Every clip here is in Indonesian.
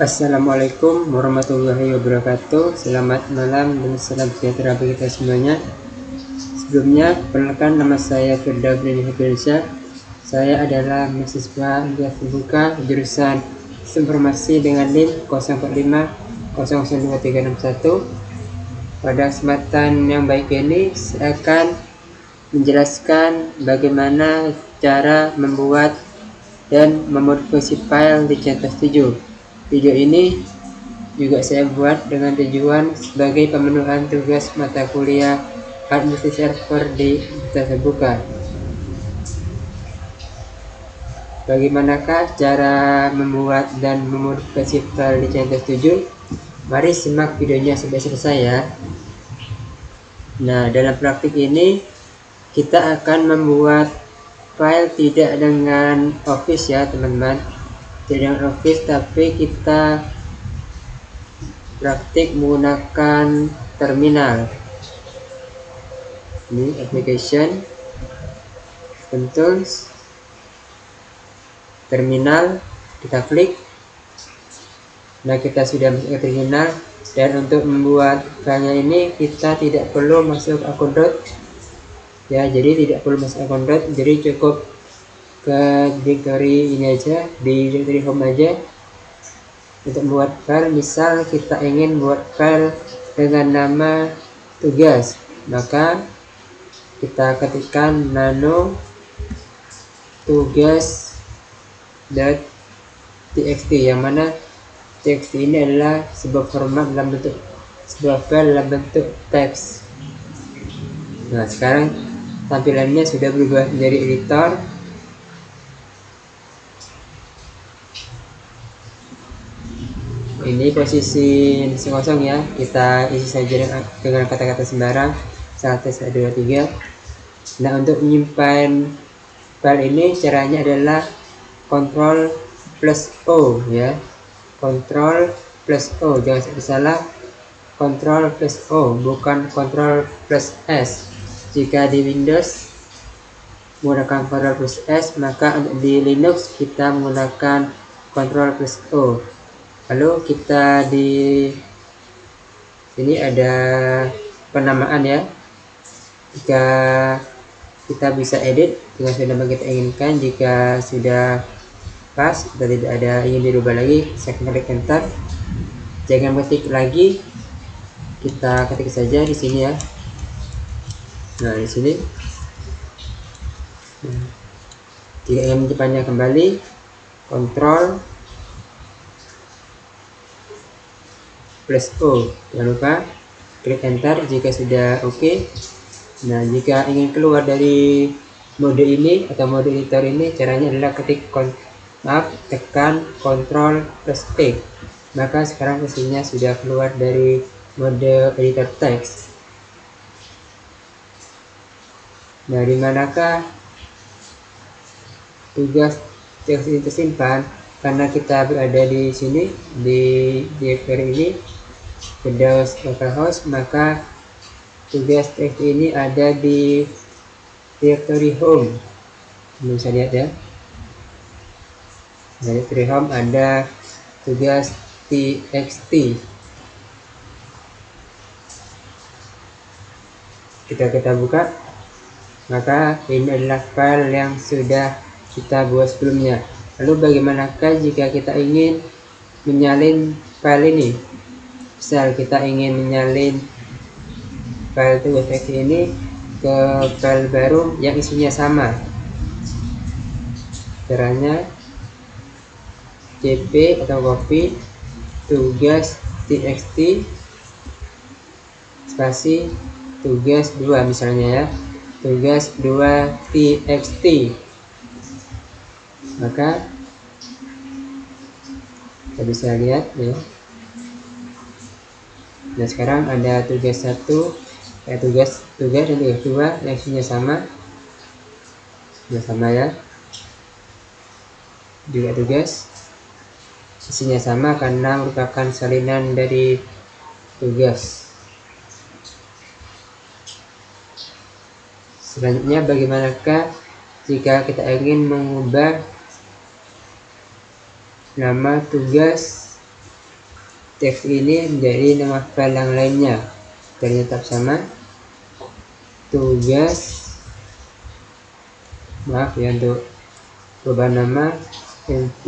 Assalamualaikum warahmatullahi wabarakatuh. Selamat malam dan salam sejahtera bagi kita semuanya. Sebelumnya, perkenalkan nama saya Firdaus Firdaus. Saya adalah mahasiswa kuliah terbuka jurusan Informasi dengan NIM 045002361. Pada kesempatan yang baik ini, saya akan menjelaskan bagaimana cara membuat dan memodifikasi file di CentOS 7. Video ini juga saya buat dengan tujuan sebagai pemenuhan tugas mata kuliah administrasi server di universitas terbuka. Bagaimanakah cara membuat dan memodifikasi file di CentOS 7? Mari simak videonya sampai selesai ya. Nah, dalam praktik ini kita akan membuat file tidak dengan Office ya teman-teman, tidak dengan Office, tapi kita praktik menggunakan terminal. Ini application, tools, terminal, kita klik. Nah, kita sudah masuk ke terminal, dan untuk membuat filenya ini kita tidak perlu masuk akun root ya, jadi tidak perlu masuk akun root, jadi cukup ke directory ini aja, di directory home aja. Untuk membuat file, misal kita ingin buat file dengan nama tugas, maka kita ketikkan nano tugas.txt, yang mana txt ini adalah sebuah format dalam bentuk sebuah file dalam bentuk teks. Nah, sekarang tampilannya sudah berubah menjadi editor. Ini posisi kosong ya, kita isi saja dengan kata-kata sembarang 1, 2, 3. Nah, untuk menyimpan file ini caranya adalah Ctrl+O ya, Ctrl+O, jangan sampai salah, Ctrl+O bukan Ctrl+S. Jika di Windows menggunakan Ctrl+S, maka di Linux kita menggunakan Ctrl+O. Lalu kita di sini ada penamaan ya. Jika kita bisa edit dengan nama kita inginkan, jika sudah pas, kita tidak ada ingin dirubah lagi, saya klik enter. Jangan ketik lagi, kita ketik saja di sini ya. Nah, di sini. Jika ingin menyimpannya kembali, Ctrl+O, jangan lupa klik enter jika sudah oke. Nah, jika ingin keluar dari mode ini atau mode editor ini, caranya adalah tekan Ctrl+T, maka sekarang mesinnya sudah keluar dari mode editor teks. Nah, di manakah tugas teks ini tersimpan? Karena kita berada di sini di directory ini, Windows localhost, maka tugas teks ini ada di directory home. Bisa lihat ya, dari directory home ada tugas txt. Kita buka, maka ini adalah file yang sudah kita buat sebelumnya. Lalu bagaimanakah jika kita ingin menyalin file ini? Misal kita ingin menyalin file tugas teks ini ke file baru yang isinya sama. Caranya cp atau copy tugas.txt spasi tugas 2 misalnya ya, tugas 2.txt. Maka kita bisa lihat ya. Nah, sekarang ada tugas 1, tugas dan tugas 2 yang isinya sama. Ya. Juga tugas isinya sama karena merupakan salinan dari tugas. Selanjutnya, bagaimanakah jika kita ingin mengubah nama tugas txt ini menjadi nama file yang lainnya. Filenya tetap sama, tugas, maaf ya untuk perubahan nama, mv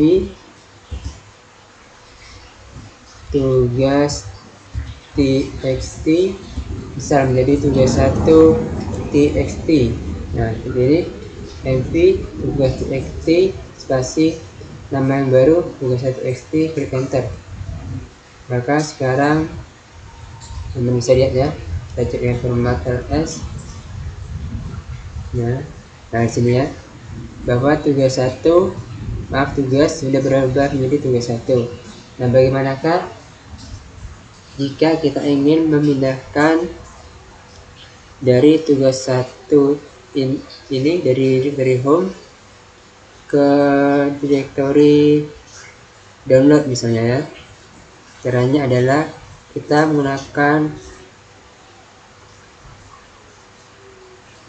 tugas txt bisa menjadi tugas 1 txt. Nah, jadi mv tugas txt spasi nama yang baru tugas 1 txt, klik enter. Maka sekarang teman bisa lihat ya, kita cek dengan format ls. Nah di sini ya, bahwa tugas 1 sudah berubah menjadi tugas 1. Nah, bagaimanakah jika kita ingin memindahkan dari tugas 1 ini dari home ke direktori download misalnya ya? Caranya adalah kita menggunakan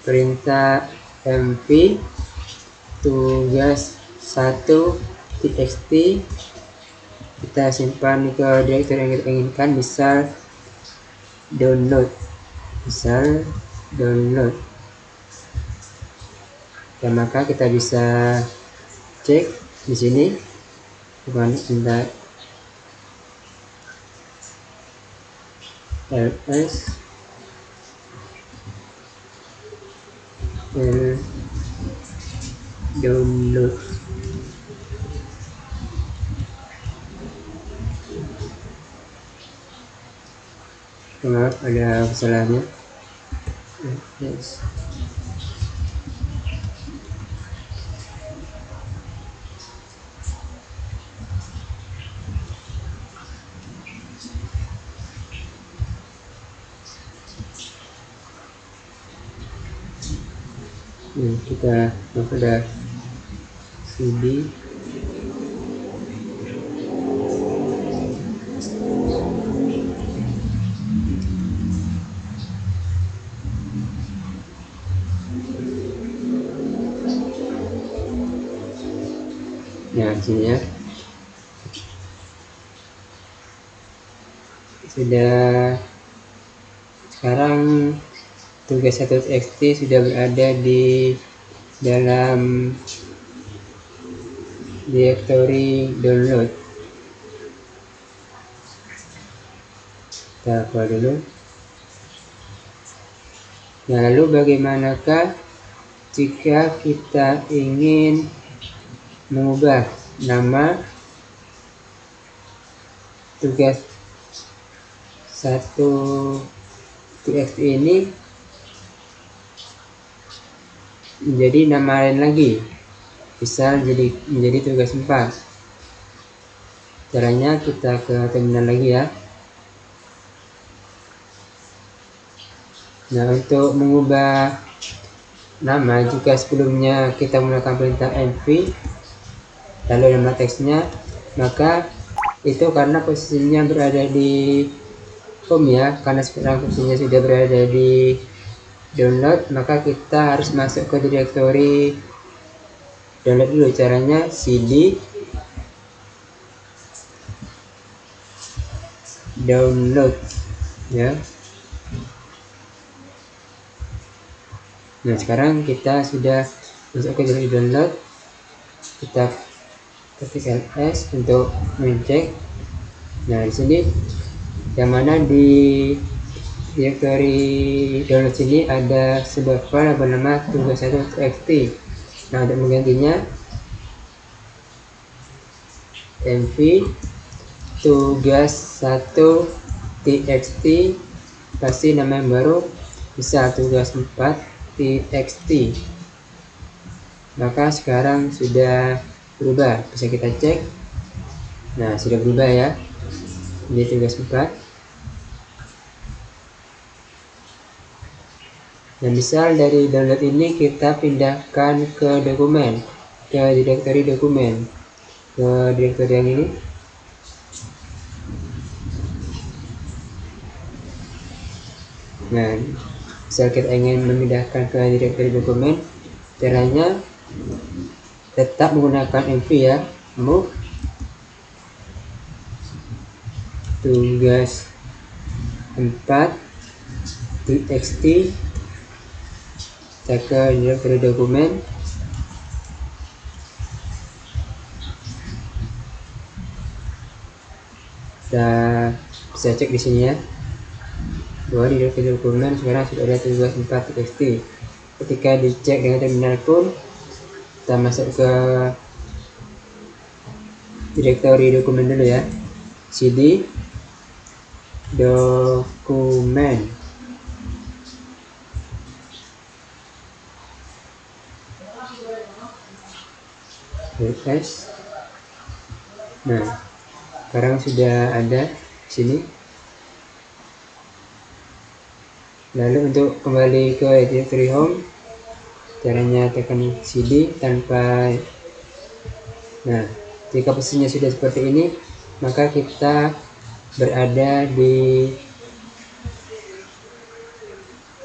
perintah mv tugas 1 txt, kita simpan ke direktori yang kita inginkan, misal download. Dan maka kita bisa cek di sini perintah ls download. Maaf, ada kesalahannya. Yes. Kita pada cd ya, di sini ya sudah. Sekarang tugas 1 txt sudah berada di dalam direktori download. Kita keluar dulu. Nah, lalu bagaimanakah jika kita ingin mengubah nama tugas 1 txt ini menjadi nama lain lagi, bisa menjadi tugas 4. Caranya kita ke terminal lagi ya. Nah, untuk mengubah nama, jika sebelumnya kita menggunakan perintah mv lalu nama teksnya, maka itu karena posisinya berada di home ya. Karena sekarang posisinya sudah berada di download, maka kita harus masuk ke direktori download dulu. Caranya cd download ya. Nah, sekarang kita sudah masuk ke direktori download. Kita ketik ls untuk mengecek. Nah, di sini yang mana di direktori download sini ada sebuah file bernama tugas 1 txt. Nah, untuk menggantinya mv tugas 1 txt pasti nama yang baru, bisa tugas 4 txt. Maka sekarang sudah berubah, bisa kita cek. Nah, sudah berubah ya, ini tugas 4. Nah, misal dari download ini kita pindahkan ke dokumen, ke direktori dokumen, ke direktori yang ini. Nah, misal kita ingin memindahkan ke direktori dokumen, caranya tetap menggunakan mv ya, move tugas 4.txt, kita ke direktori dokumen. Kita bisa cek di sini ya, bahwa di direktori dokumen sekarang sudah ada tugas 4.txt. Ketika dicek dengan terminal pun, kita masuk ke direktori dokumen dulu ya, cd dokumen, ls. Nah, sekarang sudah ada di sini. Lalu untuk kembali ke directory home, caranya tekan cd tanpa. Nah, jika posisinya sudah seperti ini, maka kita berada di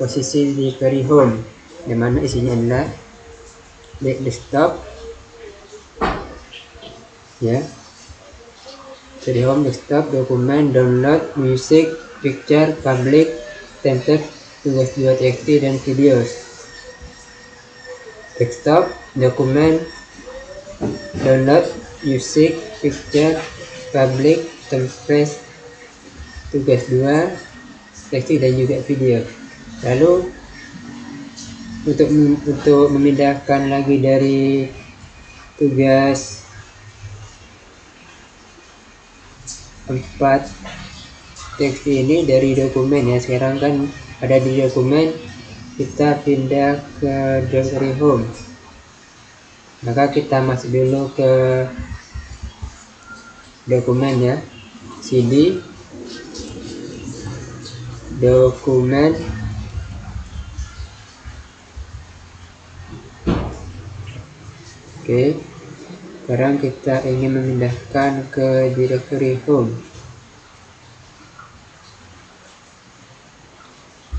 posisi directory home, yang mana isinya adalah desktop ya, directory home, desktop, dokumen, download, music, picture, public, template, tugas 2.txt, dan videos. Desktop, dokumen, download, music, picture, public, template, tugas 2, txt, dan juga video. Lalu untuk memindahkan lagi dari tugas 4.txt ini dari dokumen ya, sekarang kan ada di dokumen, kita pindah ke directory home. Maka kita masuk dulu ke dokumen ya, cd dokumen, oke. Sekarang kita ingin memindahkan ke directory home,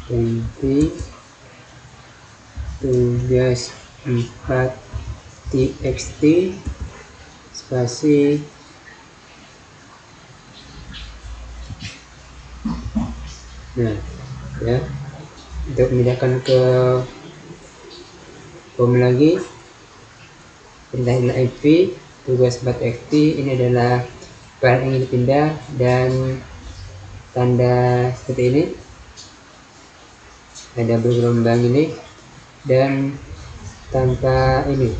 ganti tugas 4.txt spasi nah ya. Untuk memindahkan ke home lagi, pindahin IP tugas 4.txt. Ini adalah file yang ingin dipindah dan tanda seperti ini, ada bergelombang ini, dan tanpa ini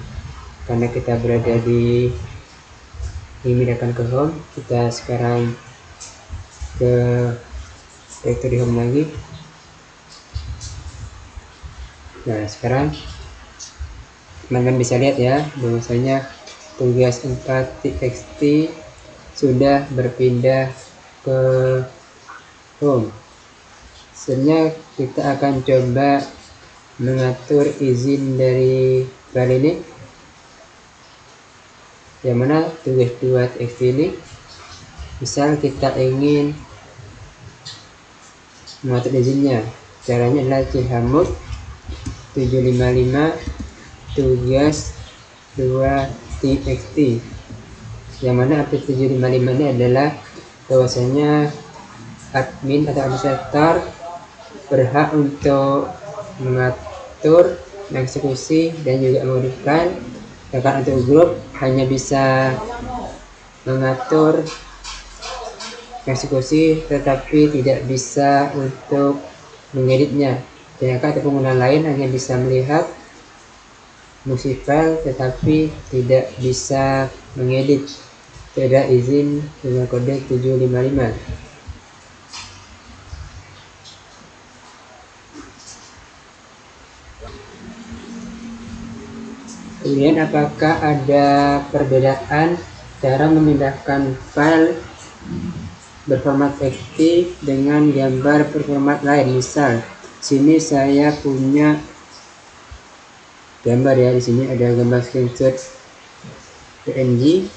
karena kita berada di memindahkan ke home. Kita sekarang ke directory home lagi. Nah, sekarang teman-teman bisa lihat ya, bahwasanya tugas 4.txt sudah berpindah ke home. Sebenarnya kita akan coba mengatur izin dari file ini, yang mana tugas 2.txt ini, misal kita ingin mengatur izinnya. Caranya adalah chmod 755 tugas 2.txt, yang mana arti 755 ini adalah bahwasanya admin atau administrator berhak untuk mengatur, mengeksekusi, dan juga memodifikasi. Sedangkan untuk grup hanya bisa mengatur, eksekusi, tetapi tidak bisa untuk mengeditnya. Sedangkan untuk pengguna lain hanya bisa melihat musik file tetapi tidak bisa mengedit. Tidak izin dengan kode 755. Kemudian apakah ada perbedaan cara memindahkan file berformat txt dengan gambar berformat lain? Misal sini saya punya gambar ya, di sini ada gambar screenshot PNG.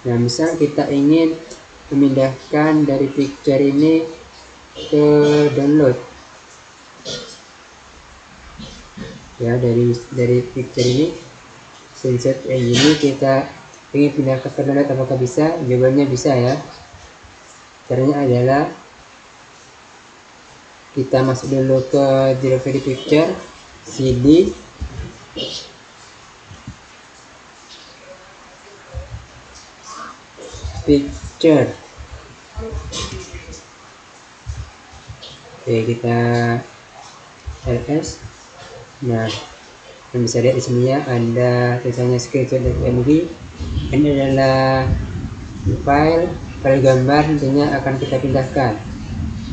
Nah, misal kita ingin memindahkan dari picture ini ke download ya, dari picture ini screenshot PNG ini kita ingin pindahkan ke download, apakah bisa? Jawabannya bisa ya. Caranya adalah kita masuk dulu ke directory picture, cd picture. Oke, kita ls. Nah, yang bisa lihat di sini ya, ada tulisannya screenshot.mv. Ini adalah file gambar, tentunya akan kita pindahkan.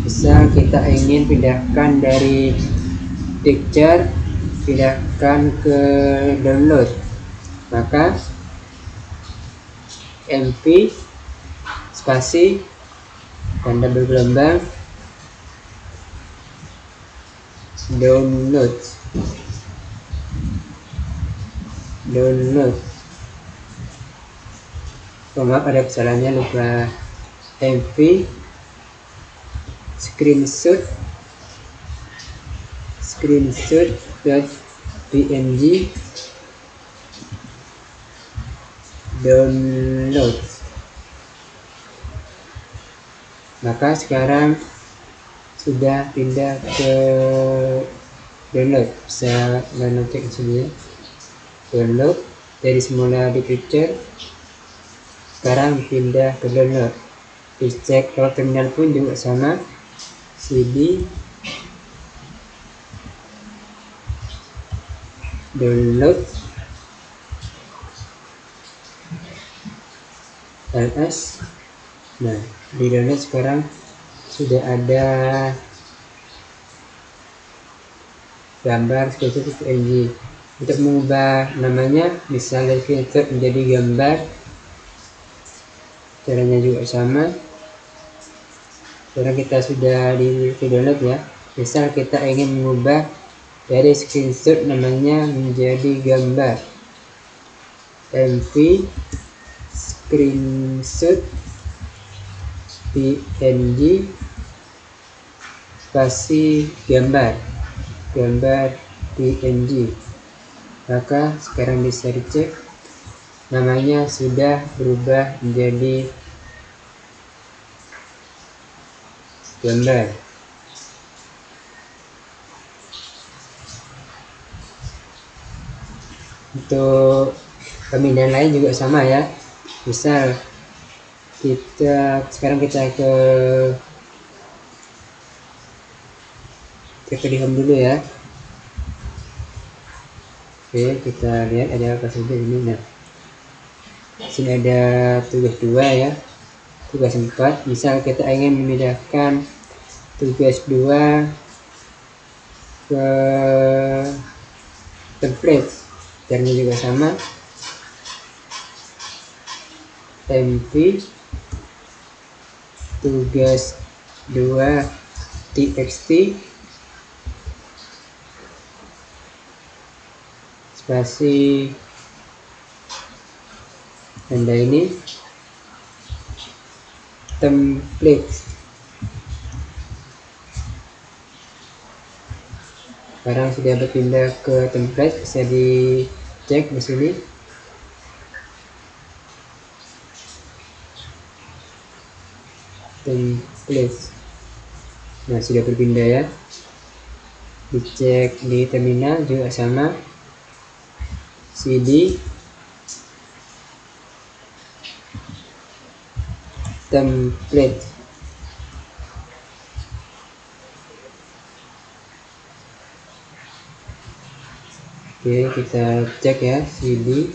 Misal kita ingin pindahkan dari picture, pindahkan ke download, maka mv spasi tanda bergelombang download. Oh, maaf, ada kesalahannya, lupa. mv screenshot.png download. Maka sekarang sudah pindah ke download. Bisa download cek di sini ya. Download dari semula di picture, sekarang pindah ke download. Dicek lewat terminal pun juga sama, cd download ls. Nah, di download sekarang sudah ada gambar screenshot.png. Untuk mengubah namanya, bisa dari screenshot menjadi gambar, caranya juga sama. Sekarang kita sudah di download ya. Misal kita ingin mengubah dari screenshot namanya menjadi gambar, mv screenshot png spasi gambar png. Maka sekarang bisa dicek, namanya sudah berubah menjadi gambar. Untuk pemindahan lain juga sama ya. Misal sekarang kita ke di home dulu ya. Oke, kita lihat ada apa saja ini. Nah, sini ada tugas 2 ya, tugas 4. Misal kita ingin memindahkan tugas 2 ke template, caranya juga sama, mv tugas 2 txt spasi tanda ini template. Sekarang sudah berpindah ke template, bisa dicek di sini. Template. Nah, sudah berpindah ya. Dicek di terminal juga sama, cd template. Oke, kita cek ya, cd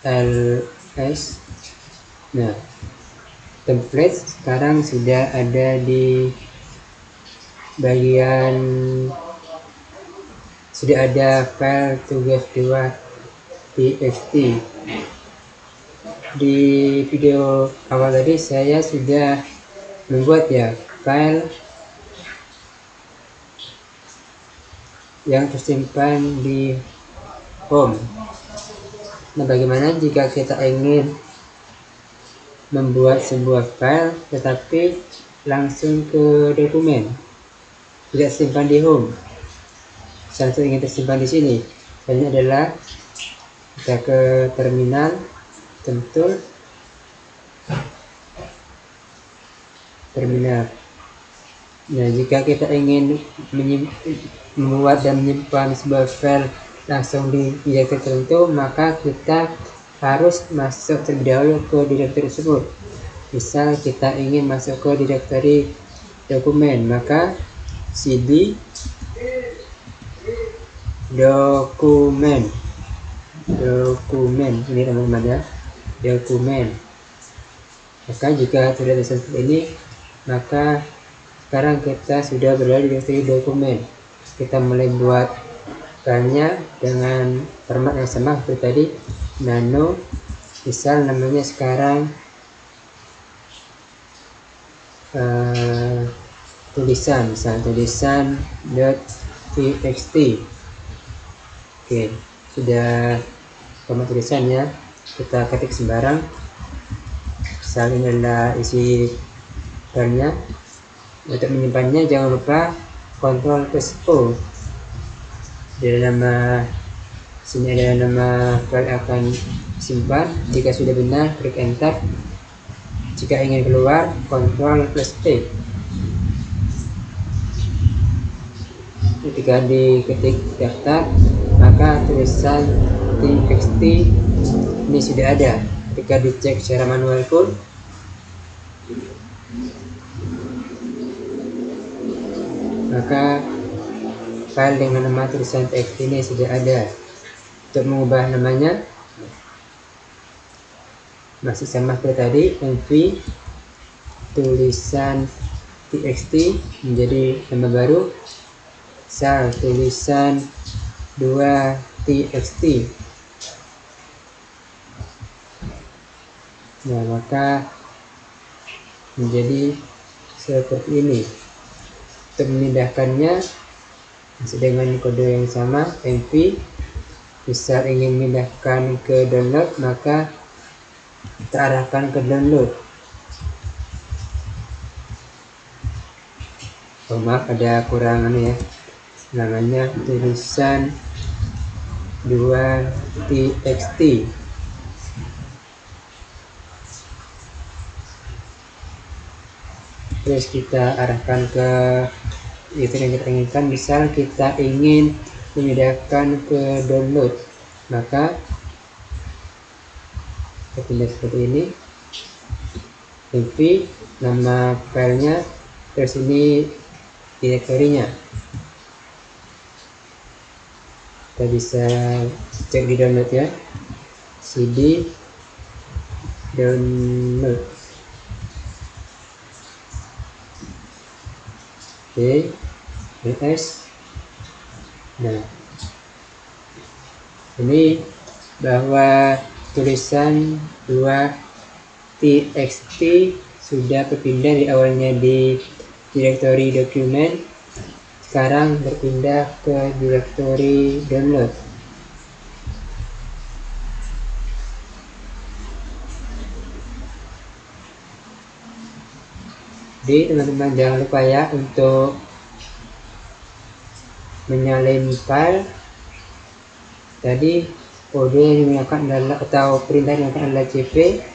ls. Nah, template sekarang sudah ada di bagian, sudah ada file tugas 2 txt. Di video awal tadi saya sudah membuat ya file yang tersimpan di home. Nah, bagaimana jika kita ingin membuat sebuah file tetapi langsung ke dokumen, tidak simpan di home, langsung ingin tersimpan di sini? Caranya adalah kita ke terminal, tentu terminal. Nah, jika kita ingin membuat dan menyimpan sebuah file langsung di direktory tertentu, maka kita harus masuk terlebih dahulu ke direktory tersebut. Misal kita ingin masuk ke direktory dokumen, maka cd dokumen ini teman-teman ya, dokumen. Maka jika sudah seperti ini, maka sekarang kita sudah berada di direktory dokumen. Kita mulai buat filenya dengan format yang sama seperti tadi, nano. Misal namanya sekarang tulisan, misal tulisan.txt. Oke, sudah format tulisannya, kita ketik sembarang. Misal ini adalah isi filenya. Untuk menyimpannya jangan lupa Ctrl+O. Di nama sini ada nama file akan simpan. Jika sudah benar, klik enter. Jika ingin keluar, Ctrl+P. Ketika diketik daftar, maka tulisan txt ini sudah ada. Ketika dicek secara manual pun, maka file dengan nama tulisan txt ini sudah ada. Untuk mengubah namanya masih sama seperti tadi, mv tulisan txt menjadi nama baru, misal tulisan 2txt. Nah, maka menjadi seperti ini. Untuk memindahkannya masih dengan kode yang sama, mv. Misal ingin memindahkan ke download, maka kita arahkan ke download. Oh, maaf, ada kurangan ya, namanya tulisan 2txt. Terus kita arahkan ke itu yang kita inginkan. Misal kita ingin memindahkan ke download, maka kita pindah seperti ini, mv nama filenya, terus ini direktorinya. Kita bisa cek di download ya, cd download. Oke, ls. Nah, ini bahwa tulisan 2txt sudah berpindah di awalnya di direktory dokumen, sekarang berpindah ke direktory download. Jadi teman-teman jangan lupa ya untuk menyalin file. Tadi kode yang digunakan adalah, atau perintah yang digunakan adalah cp.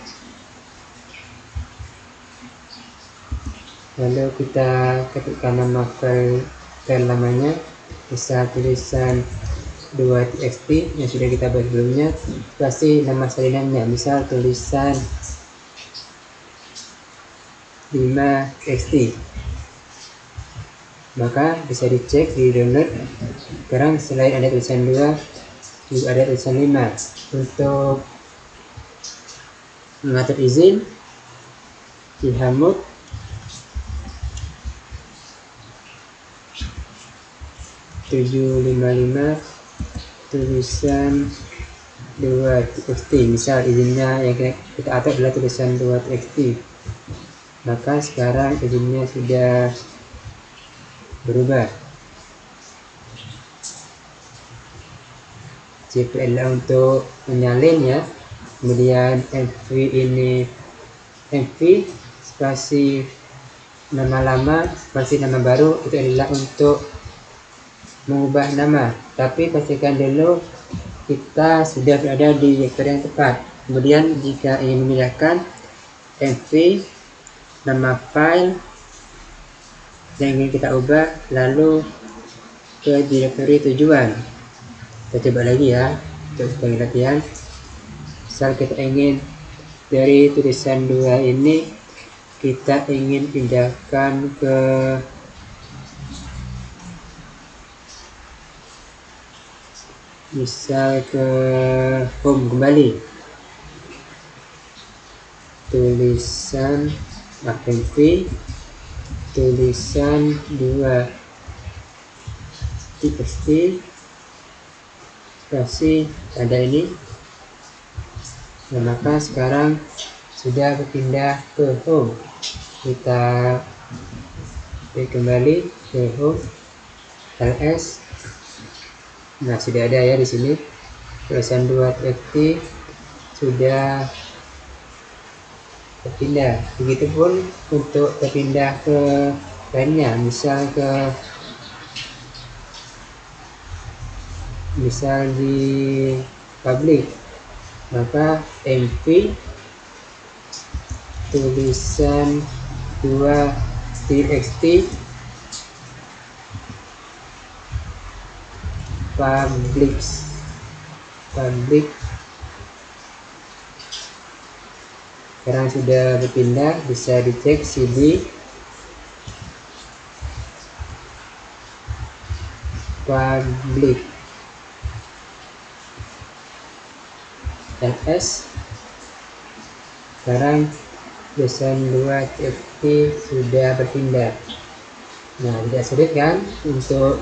Lalu kita ketikkan nama file namanya, bisa tulisan 2txt yang sudah kita buat sebelumnya, kasih nama salinannya, misal tulisan 5txt. Maka bisa dicek di download. Sekarang selain ada tulisan 2, juga ada tulisan 5. Untuk mengatur izin, chmod /755 tulisan 2txt. Misal izinnya yang kita atur adalah tulisan 2txt, maka sekarang izinnya sudah berubah. cp adalah untuk menyalin ya. Kemudian mv ini, mv spasi nama lama spasi nama baru, itu adalah untuk mengubah nama. Tapi pastikan dulu kita sudah berada di direktory yang tepat. Kemudian jika ingin memindahkan, mv nama file yang ingin kita ubah, lalu ke direktori tujuan. Kita coba lagi ya untuk sebagai latihan. Misal kita ingin dari tulisan 2 ini kita ingin pindahkan ke misal ke home kembali, tulisan MV tulisan 2 txt kasih tanda ini. Nah, maka sekarang sudah berpindah ke home. Kita kembali ke home, ls. Nah, sudah ada ya di sini tulisan 2 txt sudah berpindah. Begitupun untuk berpindah ke lainnya, misal di public, maka mv tulisan 2 txt public sekarang sudah berpindah. Bisa dicek cd public ls. Sekarang tulisan 2 txt sudah berpindah. Nah, tidak sulit kan untuk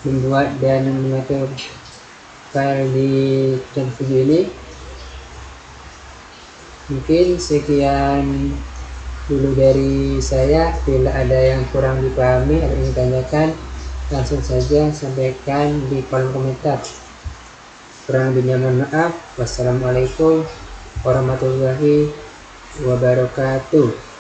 membuat dan mengatur file di video ini. Mungkin sekian dulu dari saya. Bila ada yang kurang dipahami atau ingin ditanyakan, langsung saja sampaikan di kolom komentar. Kurang lebihnya mohon maaf. Wassalamualaikum warahmatullahi wabarakatuh.